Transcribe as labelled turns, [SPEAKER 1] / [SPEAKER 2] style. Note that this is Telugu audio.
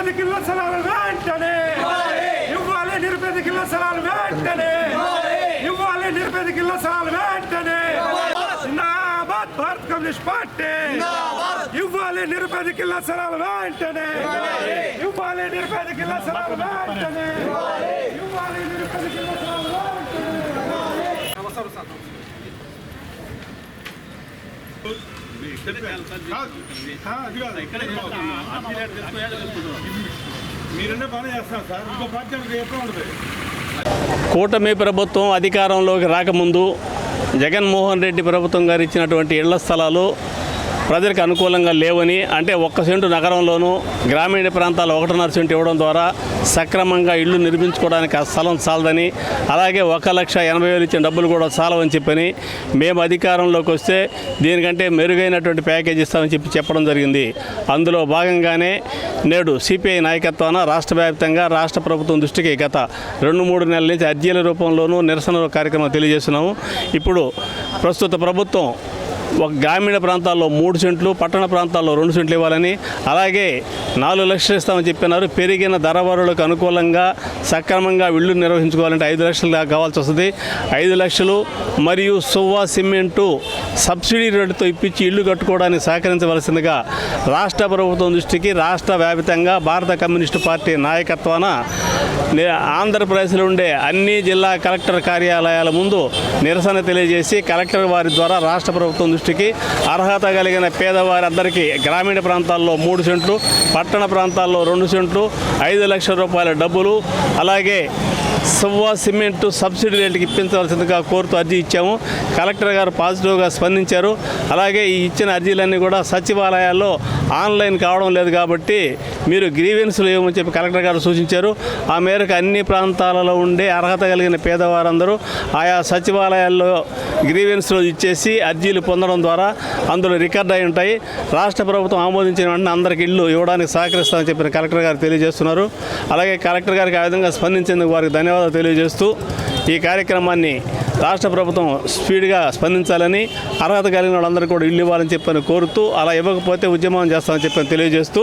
[SPEAKER 1] నిరుపేదకి ఇళ్ల స్థలాలు వెంటనే ఇవ్వాలి, నిరుపేదకి ఇళ్ల స్థలాలు వెంటనే ఇవ్వాలి, నిరుపేదకి ఇళ్ల స్థలాలు వెంటనే. జిందాబాద్ భారత్ కమ్యూనిస్ట్ పార్టీ. ఇవ్వాలి, నిరుపేదకి ఇళ్ల స్థలాలు వెంటనే ఇవ్వాలి, నిరుపేదకి ఇళ్ల స్థలాలు వెంటనే ఇవ్వాలి, నిరుపేదకి ఇళ్ల స్థలాలు మీరనే పని చేస్తాం సార్. ఇంకో పార్టీ ఎక్కడ ఉంటుంది.
[SPEAKER 2] కూటమి ప్రభుత్వం అధికారంలోకి రాకముందు జగన్మోహన్ రెడ్డి ప్రభుత్వం గారు ఇచ్చినటువంటి ఇళ్ల స్థలాలు ప్రజలకు అనుకూలంగా లేవని, అంటే 1 సెంటు నగరంలోనూ గ్రామీణ ప్రాంతాల్లో 1.5 సెంటు ఇవ్వడం ద్వారా సక్రమంగా ఇళ్ళు నిర్మించుకోవడానికి ఆ స్థలం చాలదని, అలాగే 1,80,000 ఇచ్చిన డబ్బులు కూడా చాలవని చెప్పని మేము అధికారంలోకి వస్తే దీనికంటే మెరుగైనటువంటి ప్యాకేజ్ ఇస్తామని చెప్పడం జరిగింది. అందులో భాగంగానే నేడు సిపిఐ నాయకత్వాన రాష్ట్ర వ్యాప్తంగా రాష్ట్ర ప్రభుత్వం దృష్టికి గత 2-3 నెలల నుంచి అర్జీల రూపంలోనూ నిరసన కార్యక్రమం తెలియజేస్తున్నాము. ఇప్పుడు ప్రస్తుత ప్రభుత్వం గ్రామీణ ప్రాంతాల్లో 3 సెంట్లు, పట్టణ ప్రాంతాల్లో 2 సెంట్లు ఇవ్వాలని, అలాగే 4 లక్షలు ఇస్తామని చెప్పినారు. పెరిగిన ధరవరులకు అనుకూలంగా సక్రమంగా ఇళ్ళు నిర్వహించుకోవాలంటే 5 లక్షలు దాకా కావాల్సి వస్తుంది. 5 లక్షలు మరియు సువ్వా సిమెంటు సబ్సిడీ రేటుతో ఇప్పించి ఇళ్ళు కట్టుకోవడానికి సహకరించవలసిందిగా రాష్ట్ర ప్రభుత్వం దృష్టికి రాష్ట్ర వ్యాప్తంగా భారత కమ్యూనిస్టు పార్టీ నాయకత్వాన ఆంధ్రప్రదేశ్లో ఉండే అన్ని జిల్లా కలెక్టర్ కార్యాలయాల ముందు నిరసన తెలియజేసి కలెక్టర్ వారి ద్వారా రాష్ట్ర ప్రభుత్వం దృష్టికి అర్హత కలిగిన పేదవారందరికీ గ్రామీణ ప్రాంతాల్లో 3 సెంట్లు, పట్టణ ప్రాంతాల్లో 2 సెంట్లు, 5 లక్షల రూపాయల డబ్బులు, అలాగే సువ్వా సిమెంటు సబ్సిడీ రేటుకి ఇప్పించవలసిందిగా కోరుతూ అర్జీ ఇచ్చాము. కలెక్టర్ గారు పాజిటివ్గా స్పందించారు. అలాగే ఈ ఇచ్చిన అర్జీలన్నీ కూడా సచివాలయాల్లో ఆన్లైన్ కావడం లేదు కాబట్టి మీరు గ్రీవెన్స్లు ఇవ్వమని చెప్పి కలెక్టర్ గారు సూచించారు. ఆ మేరకు అన్ని ప్రాంతాలలో ఉండే అర్హత కలిగిన పేదవారందరూ ఆయా సచివాలయాల్లో గ్రీవెన్స్లో ఇచ్చేసి అర్జీలు పొందడం ద్వారా అందులో రికార్డ్ అయి ఉంటాయి. రాష్ట్ర ప్రభుత్వం ఆమోదించిన వెంటనే అందరికి ఇళ్ళు ఇవ్వడానికి సహకరిస్తామని చెప్పిన కలెక్టర్ గారు తెలియజేస్తున్నారు. అలాగే కలెక్టర్ గారికి ఆ విధంగా స్పందించేందుకు వారికి ధన్యవాదాలు తెలియజేస్తూ ఈ కార్యక్రమాన్ని రాష్ట్ర ప్రభుత్వం స్పీడ్గా స్పందించాలని, అర్హత కలిగిన వాళ్ళందరూ కూడా ఇల్లు ఇవ్వాలని చెప్పని కోరుతూ, అలా ఇవ్వకపోతే ఉద్యమం చేస్తామని చెప్పని తెలియజేస్తూ